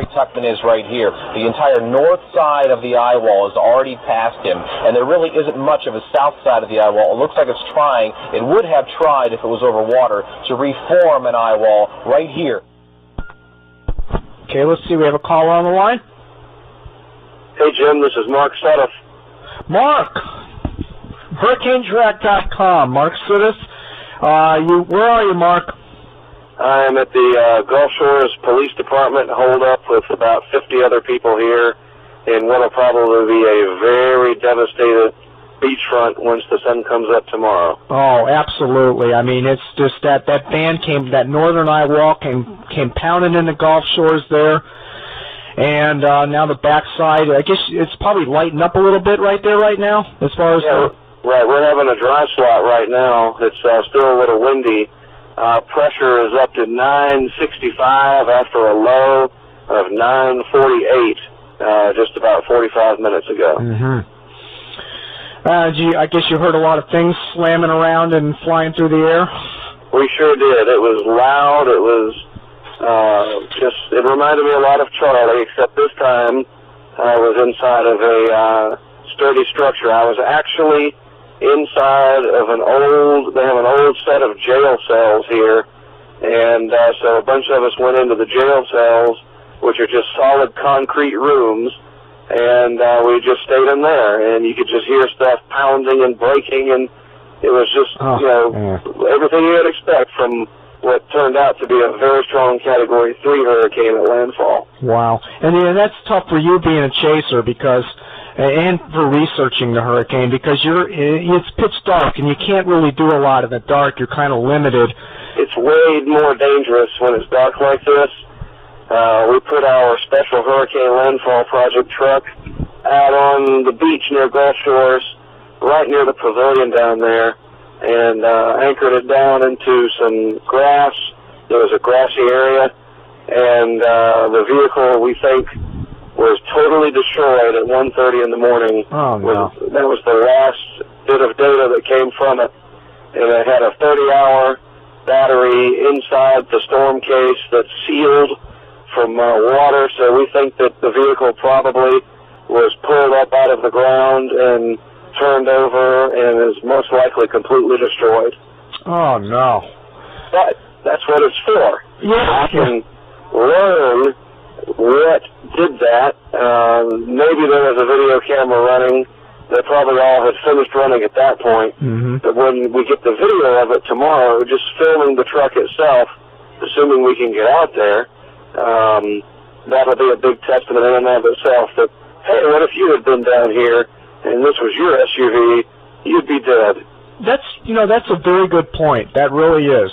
Tuckman is right here. The entire north side of the eye wall is already past him, and there really isn't much of a south side of the eye wall. It looks like it's trying, it would have tried if it was over water, to reform an eye wall right here. Okay, let's see. We have a caller on the line. Hey, Jim, this is Mark Sudduth. Mark! HurricaneTrack.com. Mark Sudduth. Where are you, Mark? I'm at the Gulf Shores Police Department, holed up with about 50 other people here in what will probably be a very devastated beachfront once the sun comes up tomorrow. Oh, absolutely. I mean, it's just that band that northern eye wall came pounding into Gulf Shores there, and now the backside, I guess it's probably lighting up a little bit right there right now, as far as... Yeah, right. We're having a dry slot right now. It's still a little windy. Pressure is up to 965 after a low of 948 just about 45 minutes ago. Mm-hmm. I guess you heard a lot of things slamming around and flying through the air? We sure did. It was loud. It was it reminded me a lot of Charlie, except this time I was inside of a sturdy structure. I was actually inside of they have an old set of jail cells here, and so a bunch of us went into the jail cells, which are just solid concrete rooms, and we just stayed in there, and you could just hear stuff pounding and breaking, and it was just, everything you would expect from what turned out to be a very strong Category 3 hurricane at landfall. Wow. And that's tough for you being a chaser and for researching the hurricane, because it's pitch dark and you can't really do a lot in the dark. You're kind of limited. It's way more dangerous when it's dark like this. We put our special hurricane landfall project truck out on the beach near Gulf Shores, right near the pavilion down there, and anchored it down into some grass. There was a grassy area, and the vehicle, we think, was totally destroyed at 1:30 in the morning. Oh, no. That was the last bit of data that came from it. And it had a 30-hour battery inside the storm case that's sealed from water, so we think that the vehicle probably was pulled up out of the ground and turned over and is most likely completely destroyed. Oh, no. But that's what it's for. Yeah. You can learn what did that. Maybe there was a video camera running. They probably all had finished running at that point. Mm-hmm. But when we get the video of it tomorrow, just filming the truck itself, assuming we can get out there, that'll be a big testament in and of itself that, hey, what if you had been down here and this was your SUV, you'd be dead. That's a very good point. That really is.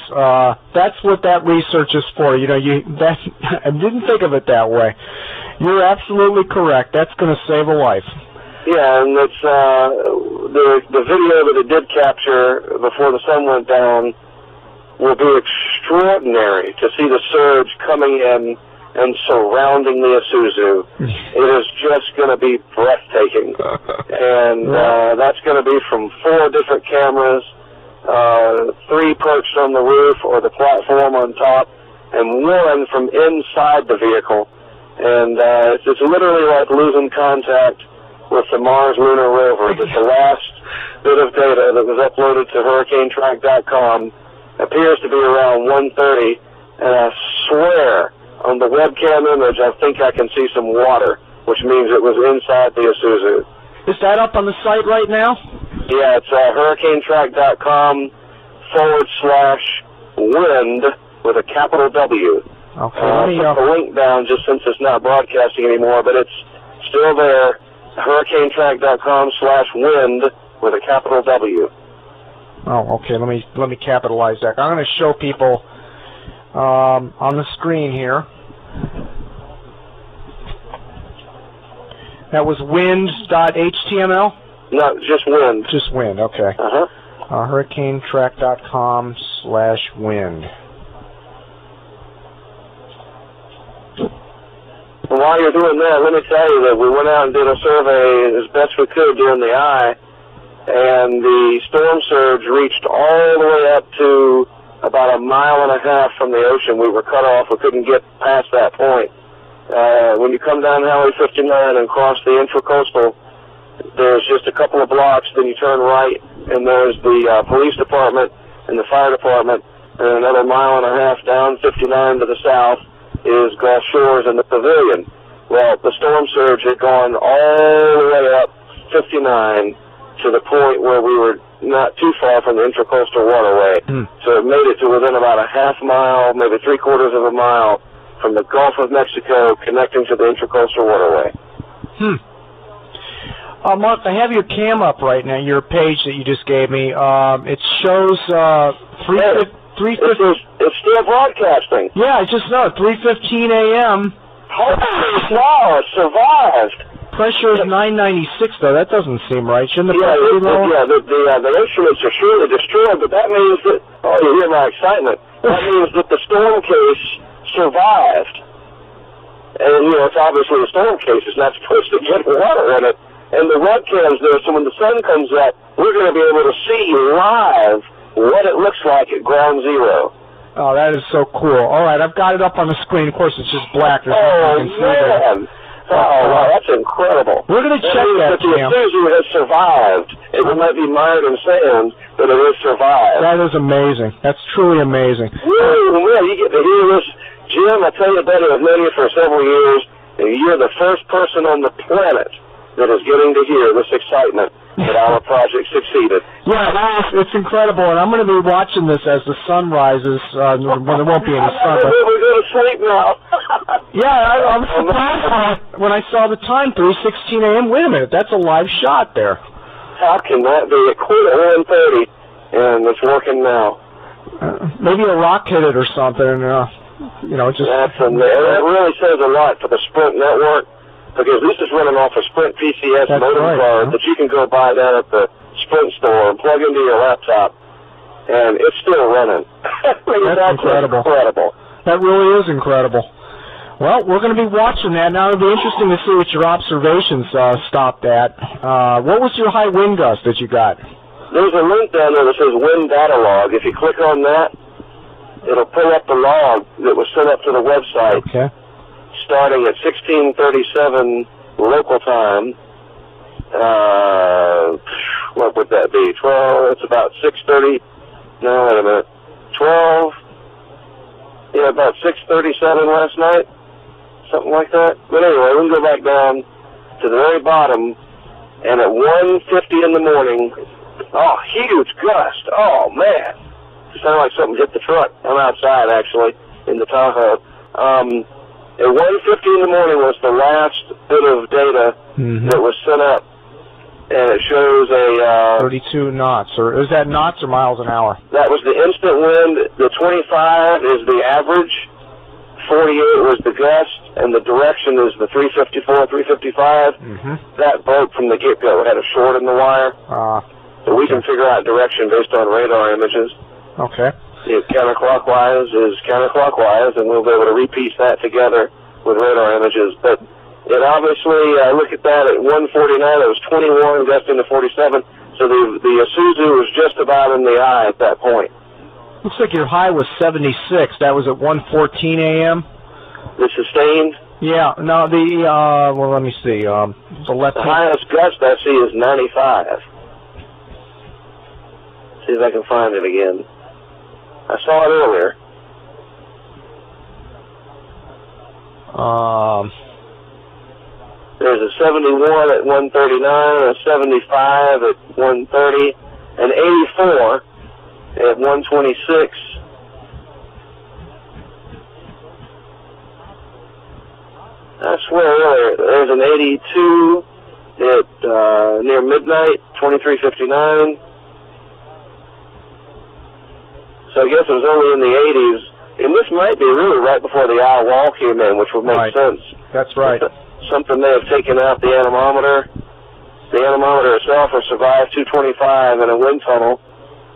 That's what that research is for. I didn't think of it that way. You're absolutely correct. That's going to save a life. Yeah, and it's the video that it did capture before the sun went down will be extraordinary to see the surge coming in and surrounding the Isuzu. It is just going to be breathtaking. And that's going to be from 4 different cameras, 3 perched on the roof or the platform on top, and 1 from inside the vehicle. And it's literally like losing contact with the Mars lunar rover. That the last bit of data that was uploaded to HurricaneTrack.com appears to be around 1:30, and I swear on the webcam image I think I can see some water, which means it was inside the Isuzu. Is that up on the site right now? Yeah, it's HurricaneTrack.com/wind with a capital W. Okay, I'll put the link down just since it's not broadcasting anymore, but it's still there. HurricaneTrack.com/wind with a capital W. Oh, okay. Let me capitalize that. I'm going to show people on the screen here. That was wind.html? No, just wind. Just wind. Okay. HurricaneTrack.com/wind. And while you're doing that, let me tell you that we went out and did a survey as best we could during the eye, and the storm surge reached all the way up to about 1.5 miles from the ocean. We were cut off. We couldn't get past that point. When you come down Highway 59 and cross the Intracoastal, there's just a couple of blocks, then you turn right, and there's the police department and the fire department, and another mile and a half down 59 to the south is Gulf Shores and the Pavilion. Well, the storm surge had gone all the way up 59 to the point where we were not too far from the Intracoastal Waterway. So it made it to within about a half mile, maybe 3/4 of a mile from the Gulf of Mexico connecting to the Intracoastal Waterway. Mark, I have your cam up right now, your page that you just gave me. It shows 3:50. It's still broadcasting. Yeah, I just know. 3:15 a.m. Holy wow, it survived. Pressure is 996, though. That doesn't seem right. Shouldn't the Yeah, pressure be lower? the instruments are surely destroyed, but that means that, oh, you hear my excitement. That means that the storm case survived. And, you know, it's obviously a storm case. It's not supposed to get water in it. And the webcam's there, so when the sun comes up, we're going to be able to see live what it looks like at ground zero. Oh, that is so cool. All right, I've got it up on the screen. Of course, it's just black. There's nothing you can see there. Man. Oh, wow, that's incredible. We're going to check that, the Isuzu has survived. It might be mired in sand, but it has survived. That is amazing. That's truly amazing. Woo, man, you get to hear this. Jim, I tell you, buddy, I've known you for several years, and you're the first person on the planet that is getting to hear this excitement that our project succeeded. Yeah, it's incredible, and I'm going to be watching this as the sun rises, when there won't be any sun. But we're going to sleep now. yeah, I was surprised when I saw the time, 3:16 a.m. Wait a minute, that's a live shot there. How can that be? It quit at 1:30, and it's working now. Maybe a rock hit it or something, you know, just... That really says a lot for the Sprint network, because this is running off a Sprint PCS modem card that you can go buy down at the Sprint store and plug into your laptop, and it's still running. That's incredible. That really is incredible. Well, we're going to be watching that. Now it'll be interesting to see what your observations stopped at. What was your high wind gust that you got? There's a link down there that says wind data log. If you click on that, it'll pull up the log that was sent up to the website. Okay. Starting at 16:37 local time. What would that be? 12. It's about 6:30. No, wait a minute. 12. Yeah, about 6:37 last night. Something like that. But anyway, we can go back down to the very bottom, and at 1:50 in the morning, oh, huge gust. Oh, man. It sounded like something hit the truck. I'm outside, actually, in the Tahoe. At 1:50 in the morning was the last bit of data that was sent up, and it shows a... 32 knots, or is that knots or miles an hour? That was the instant wind. The 25 is the average, 48 was the gust, and the direction is the 354, 355. That broke from the get-go. It had a short in the wire, so we can figure out direction based on radar images. Okay. If counterclockwise is counterclockwise, and we'll be able to repiece that together with radar images. But it obviously, look at that, at 1:49, it was 21, gusting to 47. So the Isuzu was just about in the eye at that point. Looks like your high was 76. That was at 1:14 a.m. The sustained? Yeah. No, well, let me see. The highest gust I see is 95. See if I can find it again. I saw it earlier. There's a 71 at 1:39, a 75 at 1:30, an 84 at 1:26. I swear earlier, there's an 82 at near midnight, 23:59. So I guess it was only in the 80s, and this might be really right before the eye wall came in, which would make sense. That's right. Something may have taken out the anemometer. The anemometer itself will survive 225 in a wind tunnel,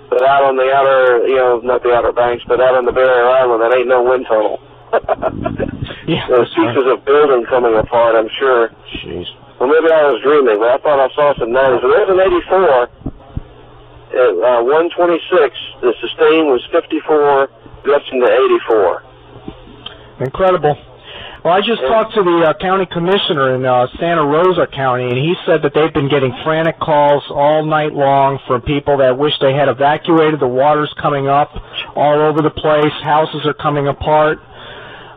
but out on the outer, not the Outer Banks, but out on the Barrier Island, that ain't no wind tunnel. Yeah, there's pieces of building coming apart, I'm sure. Jeez. Well, maybe I was dreaming, but I thought I saw some 90s. So there's an 84. At 1:26, the sustain was 54, gusting to 84. Incredible. Well, I just talked to the county commissioner in Santa Rosa County, and he said that they've been getting frantic calls all night long from people that wish they had evacuated. The water's coming up all over the place. Houses are coming apart.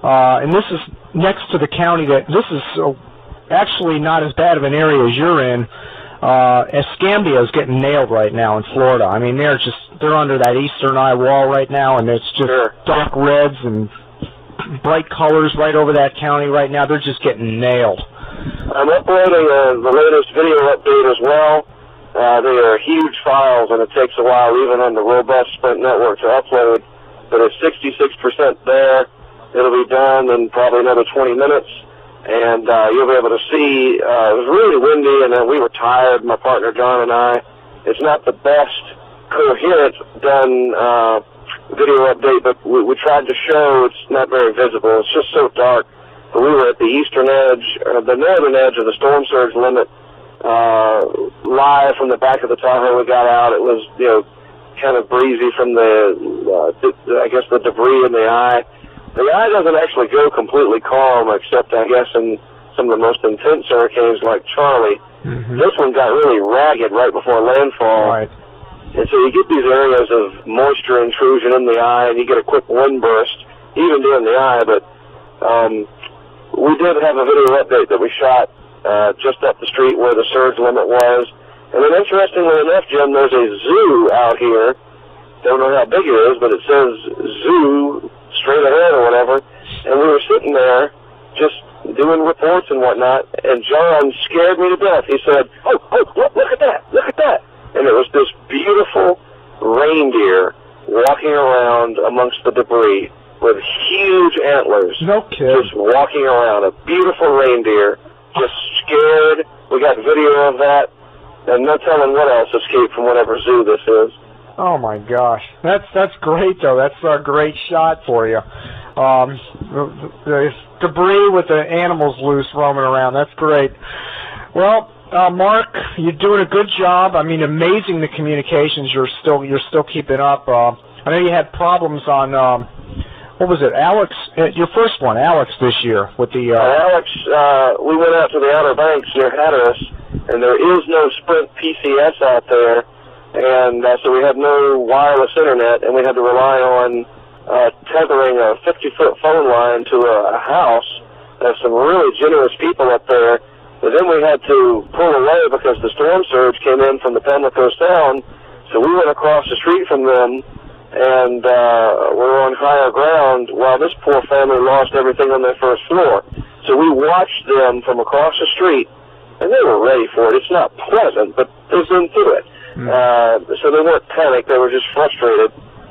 And this is next to the county this is actually not as bad of an area as you're in. Escambia is getting nailed right now in Florida. I mean, they're under that eastern eye wall right now, and it's just dark reds and bright colors right over that county right now. They're just getting nailed. I'm uploading the latest video update as well. They are huge files, and it takes a while, even on the robust Sprint network, to upload. But it's 66% there. It'll be done in probably another 20 minutes. And you'll be able to see, it was really windy, and then we were tired, my partner John and I. It's not the best coherent done video update, but we tried to show it's not very visible. It's just so dark. But we were at the eastern edge, the northern edge of the storm surge limit, live from the back of the Tahoe. We got out. It was, kind of breezy from the debris in the eye. The eye doesn't actually go completely calm, except, I guess, in some of the most intense hurricanes like Charlie. Mm-hmm. This one got really ragged right before landfall. Right. And so you get these areas of moisture intrusion in the eye, and you get a quick wind burst, even during the eye. But we did have a video update that we shot just up the street where the surge limit was. And then interestingly enough, Jim, there's a zoo out here. Don't know how big it is, but it says zoo straight ahead or whatever, and we were sitting there just doing reports and whatnot, and John scared me to death. He said, oh, look at that, and it was this beautiful reindeer walking around amongst the debris with huge antlers. No kidding. Just walking around, a beautiful reindeer, just scared. We got video of that, and no telling what else escaped from whatever zoo this is. Oh my gosh, that's great though. That's a great shot for you. The debris with the animals loose roaming around. That's great. Well, Mark, you're doing a good job. I mean, amazing the communications you're still keeping up. I know you had problems on what was it, Alex? Your first one, Alex, this year with the Alex. We went out to the Outer Banks near Hatteras, and there is no Sprint PCS out there. And so we had no wireless internet, and we had to rely on tethering a 50-foot phone line to a house. There's some really generous people up there. But then we had to pull away because the storm surge came in from the Pamlico Sound. So we went across the street from them, and we were on higher ground while this poor family lost everything on their first floor. So we watched them from across the street, and they were ready for it. It's not pleasant, but they've been through it. So they weren't panicked, they were just frustrated.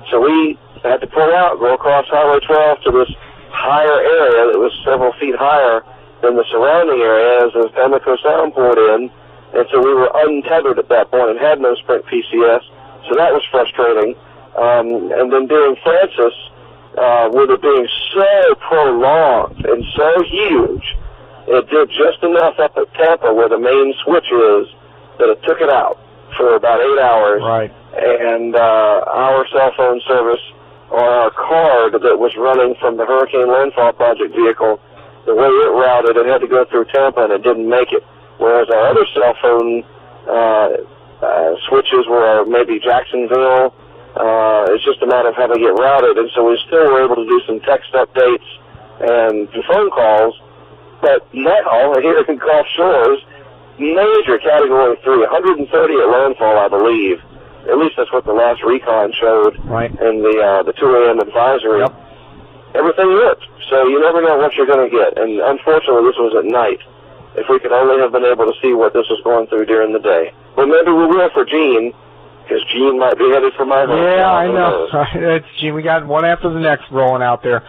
So we had to pull out, go across Highway 12 to this higher area that was several feet higher than the surrounding area as the Pamlico Sound poured in. And so we were untethered at that point and had no Sprint PCS. So that was frustrating. And then during Francis, with it being so prolonged and so huge, it did just enough up at Tampa where the main switch is that it took it out for about 8 hours. Right. And our cell phone service on our card that was running from the Hurricane Landfall Project vehicle, the way it routed, it had to go through Tampa and it didn't make it. Whereas our other cell phone switches were maybe Jacksonville. It's just a matter of having it routed. And so we still were able to do some text updates and phone calls. But now, here in Gulf Shores, major Category 3, 130 at landfall, I believe. At least that's what the last recon showed. Right. In the 2 a.m. advisory. Yep. Everything worked. So you never know what you're going to get. And unfortunately, this was at night. If we could only have been able to see what this was going through during the day. Well, maybe we will for Gene, because Gene might be headed for my home. Yeah, I know. It's Gene. We got one after the next rolling out there.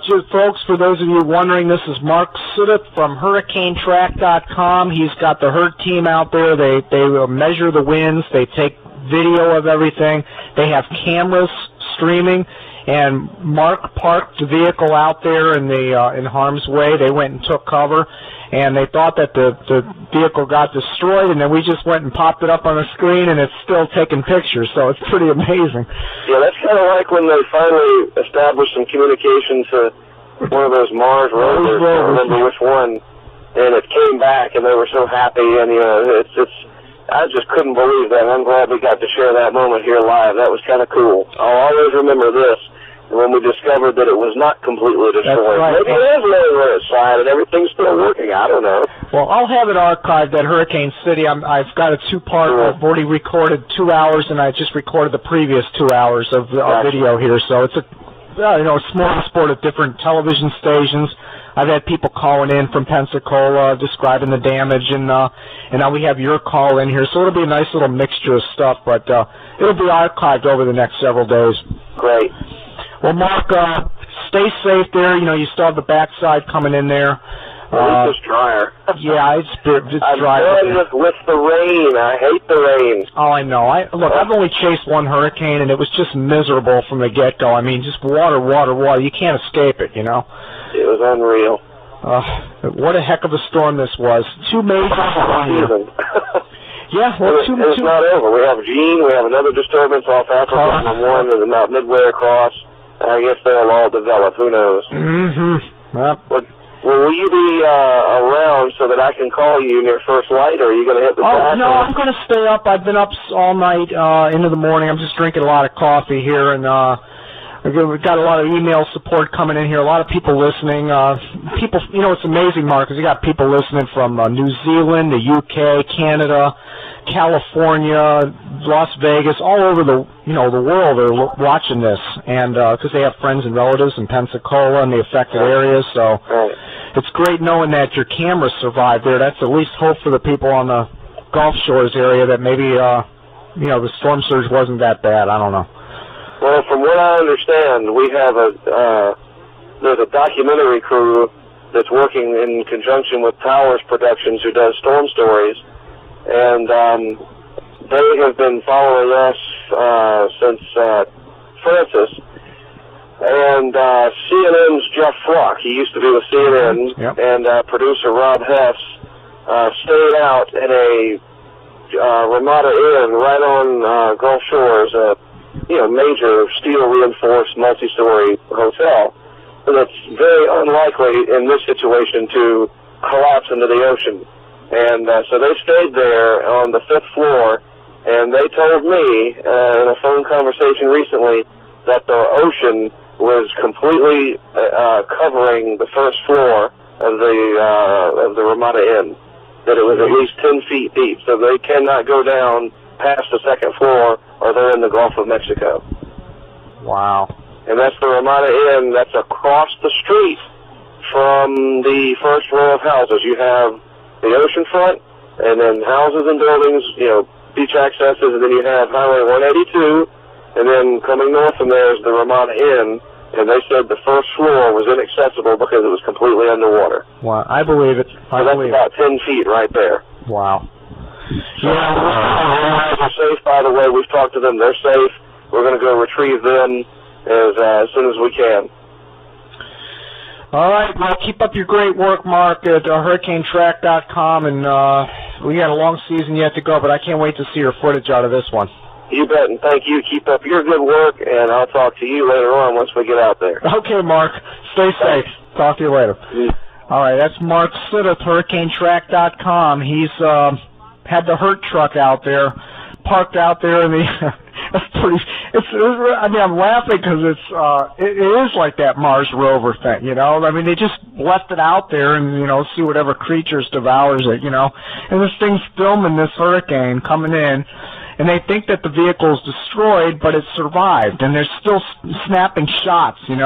Just, folks, for those of you wondering, this is Mark Sudduth from HurricaneTrack.com. He's got the HURT team out there. They measure the winds. They take video of everything. They have cameras streaming. And Mark parked the vehicle out there in harm's way. They went and took cover, and they thought that the vehicle got destroyed, and then we just went and popped it up on the screen, and it's still taking pictures, so it's pretty amazing. Yeah, that's kind of like when they finally established some communication to one of those Mars rovers. I don't remember which one. And it came back, and they were so happy. And I just couldn't believe that. I'm glad we got to share that moment here live. That was kind of cool. I'll always remember this. When we discovered that it was not completely destroyed. Right. Maybe it is laying where it's slide and everything's still working. I don't know. Well, I'll have it archived at Hurricane City. I've got a two-part. Sure. I've already recorded 2 hours, and I just recorded the previous 2 hours of video here. So it's a smorgasbord of different television stations. I've had people calling in from Pensacola describing the damage, and now we have your call in here. So it'll be a nice little mixture of stuff, but it'll be archived over the next several days. Great. Well, Mark, stay safe there. You still have the backside coming in there. At least it's drier. Yeah, it's dry. I'm done with the rain. I hate the rain. Oh, I know. Look, I've only chased one hurricane, and it was just miserable from the get-go. I mean, just water, water, water. You can't escape it, It was unreal. What a heck of a storm this was. Two major... Yeah, well, it's not over. We have Gene. We have another disturbance off Africa from one and about midway across. I guess they'll all develop. Who knows? Mm-hmm. Well, will you be around so that I can call you near first light, or are you going to hit the track? No, I'm going to stay up. I've been up all night into the morning. I'm just drinking a lot of coffee here, and we've got a lot of email support coming in here. A lot of people listening. People, it's amazing, Mark, because you got people listening from New Zealand, the UK, Canada, California, Las Vegas, all over the world are watching this, and because they have friends and relatives in Pensacola and the affected areas, so it's great knowing that your camera survived there. That's at least hope for the people on the Gulf Shores area that maybe the storm surge wasn't that bad. I don't know. Well, from what I understand, we have there's a documentary crew that's working in conjunction with Powers Productions, who does storm stories. And they have been following us since Francis. And CNN's Jeff Flock, he used to be with CNN, and producer Rob Hess stayed out in a Ramada Inn right on Gulf Shores, a major steel-reinforced multi-story hotel. And it's very unlikely in this situation to collapse into the ocean. And so they stayed there on the 5th floor, and they told me in a phone conversation recently that the ocean was completely covering the first floor of the Ramada Inn, that it was at least 10 feet deep, so they cannot go down past the 2nd floor or they're in the Gulf of Mexico. Wow. And that's the Ramada Inn. That's across the street from the first row of houses. You have the ocean front, and then houses and buildings, beach accesses, and then you have Highway 182, and then coming north from there is the Ramada Inn, and they said the first floor was inaccessible because it was completely underwater. Wow, I believe it. So that's about 10 feet right there. Wow. So they're safe, by the way. We've talked to them. They're safe. We're going to go retrieve them as soon as we can. All right, well, keep up your great work, Mark, at hurricanetrack.com, and we got a long season yet to go, but I can't wait to see your footage out of this one. You bet, and thank you. Keep up your good work, and I'll talk to you later on once we get out there. Okay, Mark. Stay safe. Talk to you later. All right, that's Mark Sudduth, hurricanetrack.com. He's had the Hurt truck out there, parked out there in the... That's pretty. I'm laughing because it is like that Mars rover thing, I mean, they just left it out there and see whatever creatures devours it, And this thing's filming this hurricane coming in, and they think that the vehicle is destroyed, but it survived, and they're still snapping shots, and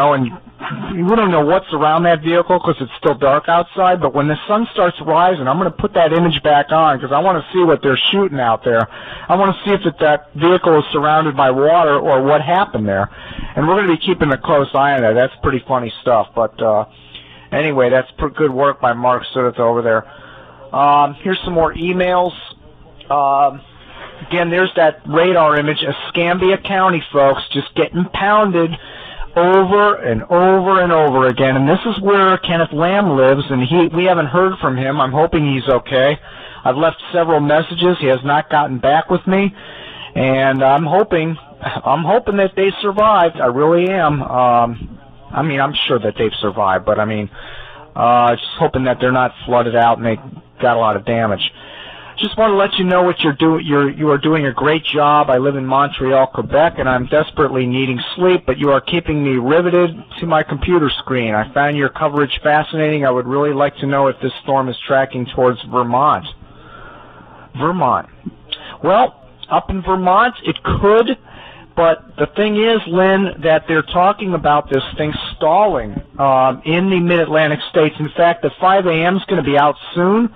we don't know what's around that vehicle because it's still dark outside, but when the sun starts rising, I'm going to put that image back on because I want to see what they're shooting out there. I want to see if that vehicle is surrounded by water or what happened there. And we're going to be keeping a close eye on that. That's pretty funny stuff. But anyway, that's good work by Mark Sudduth over there. Here's some more emails. Again, there's that radar image, Escambia County, folks, just getting pounded over and over and over again. And this is where Kenneth Lamb lives, and we haven't heard from him. I'm hoping he's okay. I've left several messages. He has not gotten back with me, and I'm hoping that they survived. I really am. I mean, I'm sure that they've survived, but I mean, just hoping that they're not flooded out and they got a lot of damage. Just want to let you know what you're doing. You are doing a great job. I live in Montreal, Quebec, and I'm desperately needing sleep, but you are keeping me riveted to my computer screen. I found your coverage fascinating. I would really like to know if this storm is tracking towards Vermont. Vermont. Well, up in Vermont, it could, but the thing is, Lynn, that they're talking about this thing stalling in the mid-Atlantic states. In fact, the 5 a.m. is going to be out soon.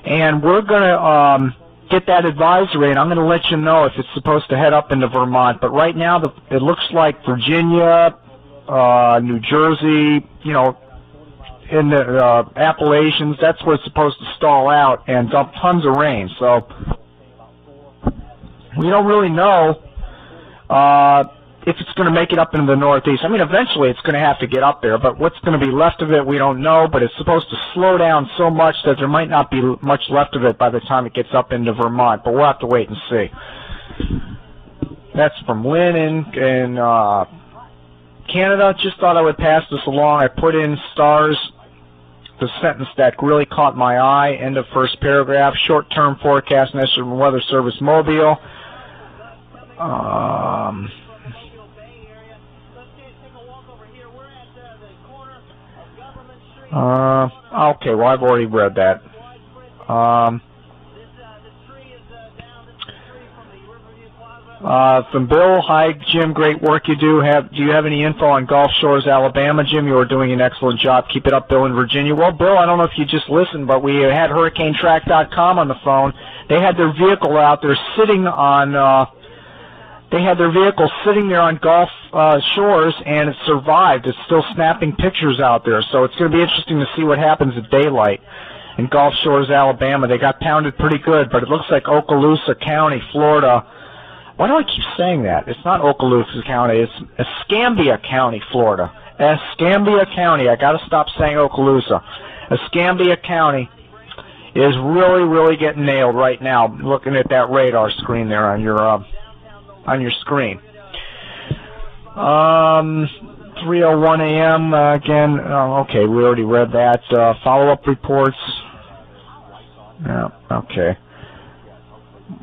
And we're going to get that advisory, and I'm going to let you know if it's supposed to head up into Vermont. But right now, it looks like Virginia, New Jersey, you know, in the Appalachians, that's where it's supposed to stall out and dump tons of rain. So we don't really know if it's going to make it up into the Northeast. I mean, eventually it's going to have to get up there, but what's going to be left of it, we don't know. But it's supposed to slow down so much that there might not be much left of it by the time it gets up into Vermont. But we'll have to wait and see. That's from Lynn in Canada. Just thought I would pass this along. I put in stars the sentence that really caught my eye. End of first paragraph. Short-term forecast, National Weather Service, Mobile. Okay, well, I've already read that. From Bill, hi, Jim, great work you do. Do you have any info on Gulf Shores, Alabama? Jim, you are doing an excellent job. Keep it up, Bill, in Virginia. Well, Bill, I don't know if you just listened, but we had HurricaneTrack.com on the phone. They had their vehicle out there sitting on... They had their vehicle sitting there on Gulf Shores, and it survived. It's still snapping pictures out there, so it's going to be interesting to see what happens at daylight in Gulf Shores, Alabama. They got pounded pretty good, but it looks like Okaloosa County, Florida. Why do I keep saying that? It's not Okaloosa County. It's Escambia County, Florida. Escambia County. I got to stop saying Okaloosa. Escambia County is really, really getting nailed right now. Looking at that radar screen there on your screen. 3:01 a.m. Again. Okay, we already read that. Follow-up reports. Yeah. Okay.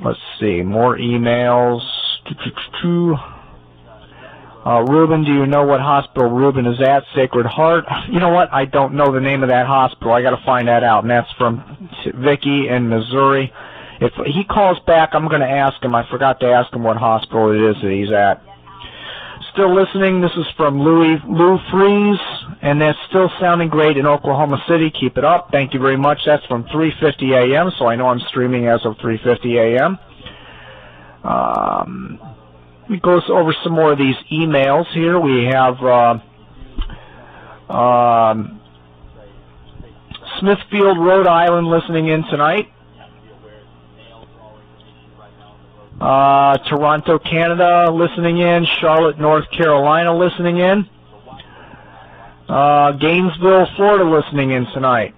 Let's see. More emails. Ruben, do you know what hospital Ruben is at? Sacred Heart. You know what? I don't know the name of that hospital. I got to find that out. And that's from Vicky in Missouri. If he calls back, I'm going to ask him. I forgot to ask him what hospital it is that he's at. Still listening. This is from Lou Freeze, and that's still sounding great in Oklahoma City. Keep it up. Thank you very much. That's from 3:50 a.m., so I know I'm streaming as of 3:50 a.m. Let me go over some more of these emails here. We have Smithfield, Rhode Island, listening in tonight. Toronto, Canada, listening in. Charlotte, North Carolina, listening in. Gainesville, Florida, listening in tonight.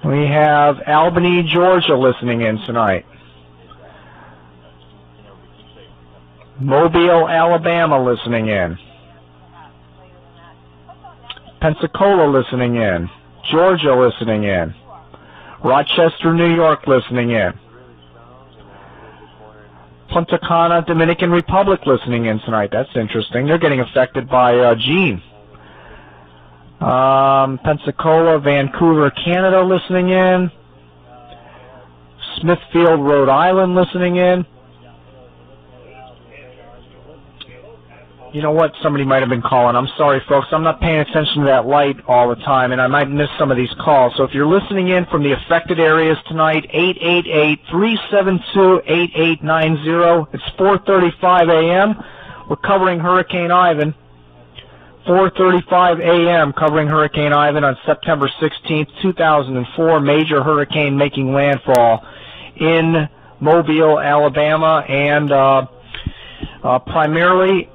We have Albany, Georgia, listening in tonight. Mobile, Alabama, listening in. Pensacola, listening in. Georgia, listening in. Rochester, New York, listening in. Punta Cana, Dominican Republic, listening in tonight. That's interesting. They're getting affected by Gene. Pensacola, Vancouver, Canada, listening in. Smithfield, Rhode Island, listening in. You know what? Somebody might have been calling. I'm sorry, folks. I'm not paying attention to that light all the time, and I might miss some of these calls. So if you're listening in from the affected areas tonight, 888-372-8890. It's 4:35 a.m. We're covering Hurricane Ivan. 4:35 a.m. covering Hurricane Ivan on September 16th, 2004. Major hurricane making landfall in Mobile, Alabama, and primarily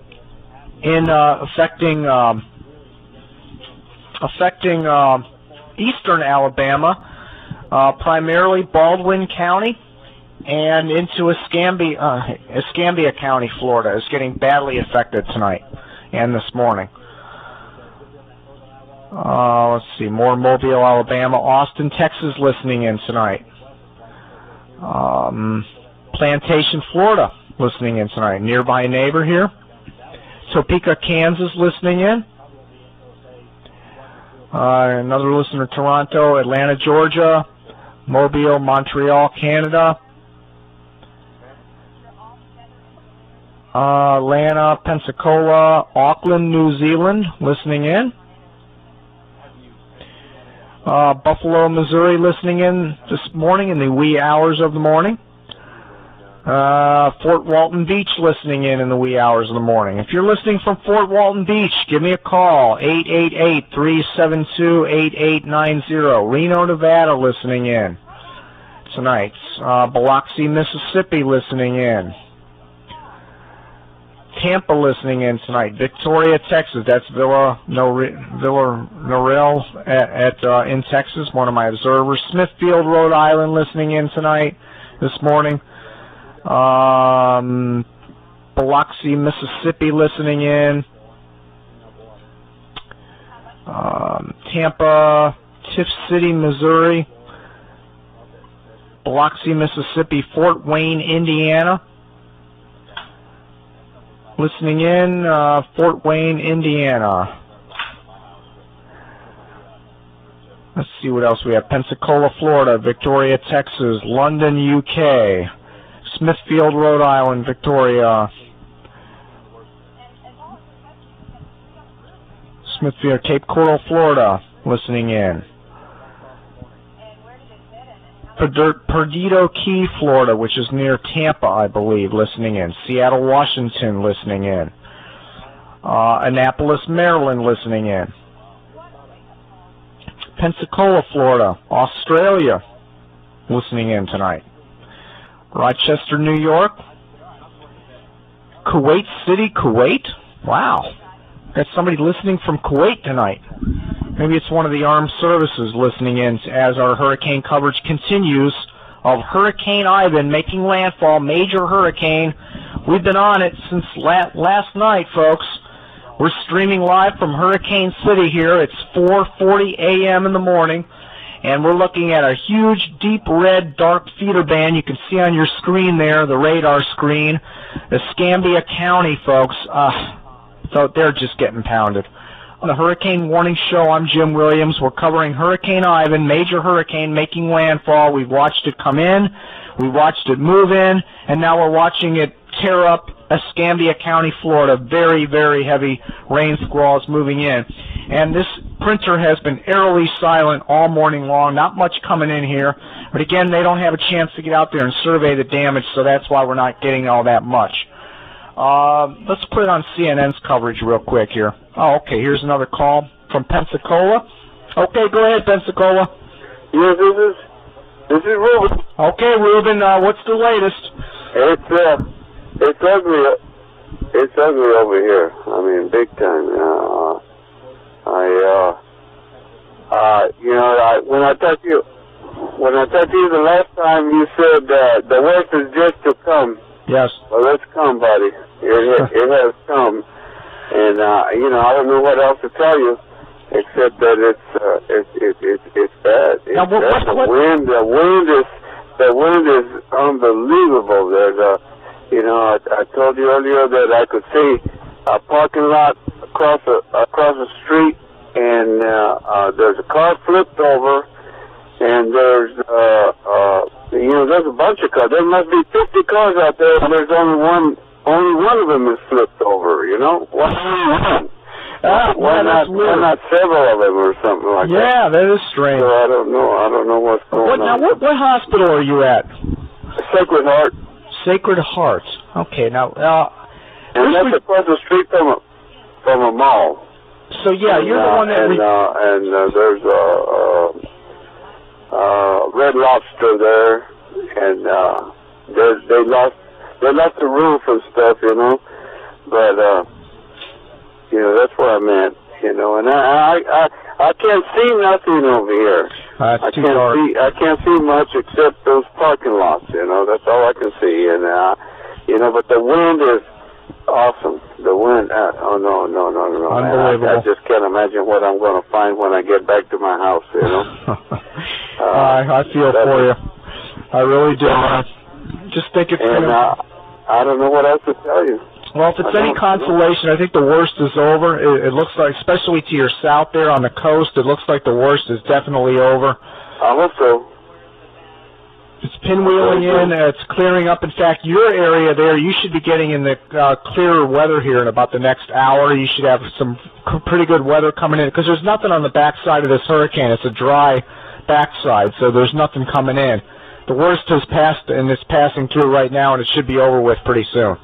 in affecting eastern Alabama, primarily Baldwin County, and into Escambia County, Florida, is getting badly affected tonight. and this morning. Let's see, more Mobile, Alabama, Austin, Texas listening in tonight. Plantation, Florida listening in tonight. Nearby neighbor here. Topeka, Kansas listening in. Another listener, Toronto, Atlanta, Georgia, Mobile, Montreal, Canada. Atlanta, Pensacola, Auckland, New Zealand listening in. Buffalo, Missouri listening in this morning in the wee hours of the morning. Fort Walton Beach listening in the wee hours of the morning. If you're listening from Fort Walton Beach, give me a call, 888-372-8890. Reno, Nevada listening in tonight. Biloxi, Mississippi listening in. Tampa listening in tonight. Victoria, Texas. That's Villa Norel in Texas, one of my observers. Smithfield, Rhode Island listening in tonight, this morning. Biloxi, Mississippi listening in. Tampa, Tiff City, Missouri. Biloxi, Mississippi. Fort Wayne, Indiana listening in. Fort Wayne, Indiana. Let's see what else we have. Pensacola, Florida. Victoria, Texas. London, UK. Smithfield, Rhode Island. Victoria. Smithfield, Cape Coral, Florida, listening in. Perdido Key, Florida, which is near Tampa, I believe, listening in. Seattle, Washington, listening in. Annapolis, Maryland, listening in. Pensacola, Florida, Australia, listening in tonight. Rochester, New York. Kuwait City, Kuwait. Wow. Got somebody listening from Kuwait tonight. Maybe it's one of the armed services listening in as our hurricane coverage continues of Hurricane Ivan making landfall, major hurricane. We've been on it since last night, folks. We're streaming live from Hurricane City here. It's 4:40 a.m. in the morning, and we're looking at a huge, deep red, dark feeder band. You can see on your screen there, the radar screen, Escambia County, folks. So they're just getting pounded. On the Hurricane Warning Show, I'm Jim Williams. We're covering Hurricane Ivan, major hurricane making landfall. We've watched it come in, we watched it move in, and now we're watching it tear up Escambia County, Florida. Very, very heavy rain squalls moving in. And this printer has been eerily silent all morning long. Not much coming in here. But again, they don't have a chance to get out there and survey the damage, so that's why we're not getting all that much. Let's put it on CNN's coverage real quick here. Oh, okay, here's another call from Pensacola. Okay, go ahead, Pensacola. Yes, this is Ruben. Okay, Ruben, what's the latest? It's ugly. It's ugly over here. I mean, big time. When I talked to you the last time, you said the worst is just to come. Yes. Well, it's come, buddy. It has come, and I don't know what else to tell you, except that it's bad. It's now, bad. The wind is unbelievable. There's I told you earlier that I could see a parking lot across the street, and there's a car flipped over, and there's there's a bunch of cars. There must be 50 cars out there, and there's only one of them is flipped over. Why not several of them or something like that? Yeah, that is strange. So I don't know what's going on. Now, what hospital are you at? Sacred Heart. Sacred Heart. Okay, now. And that's across the street from a mall. So yeah, you're the one that. There's Red Lobster there, and they lost the roof and stuff, but that's where I'm at, and I can't see nothing over here. It's too dark. I can't see much except those parking lots, that's all I can see, and but the wind Awesome. The wind. Oh, no. Unbelievable. Man. I just can't imagine what I'm going to find when I get back to my house, you know. I feel for you. I really do. Just think it's and I don't know what else to tell you. Well, if it's any consolation, I think the worst is over. It looks like, especially to your south there on the coast, it looks like the worst is definitely over. I hope so. It's pinwheeling in. It's clearing up. In fact, your area there, you should be getting in the clearer weather here in about the next hour. You should have some pretty good weather coming in because there's nothing on the backside of this hurricane. It's a dry backside, so there's nothing coming in. The worst has passed, and it's passing through right now, and it should be over with pretty soon.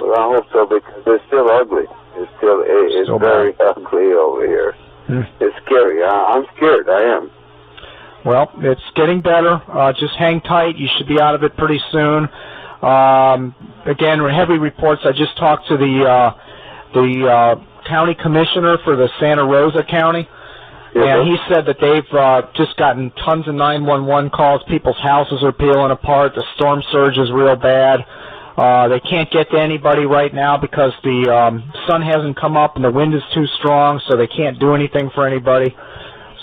Well, I hope so because it's still ugly. It's very ugly over here. It's scary. I'm scared. I am. Well, it's getting better. Just hang tight. You should be out of it pretty soon. Again, heavy reports. I just talked to the county commissioner for the Santa Rosa County, and he said that they've just gotten tons of 911 calls. People's houses are peeling apart. The storm surge is real bad. They can't get to anybody right now because the sun hasn't come up and the wind is too strong, so they can't do anything for anybody.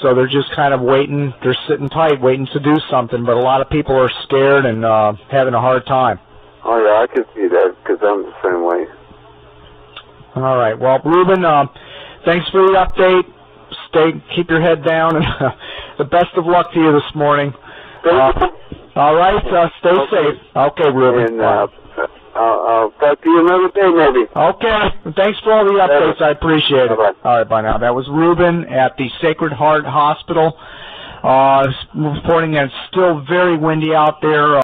So they're just kind of waiting. They're sitting tight, waiting to do something. But a lot of people are scared and having a hard time. Oh, yeah, I can see that because I'm the same way. All right. Well, Ruben, thanks for the update. Keep your head down, and the best of luck to you this morning. All right. Stay safe. Okay, Ruben. And I'll talk to you another day, maybe. Okay. Thanks for all the updates. I appreciate it. Bye-bye. All right, bye now. That was Ruben at the Sacred Heart Hospital, reporting that it's still very windy out there.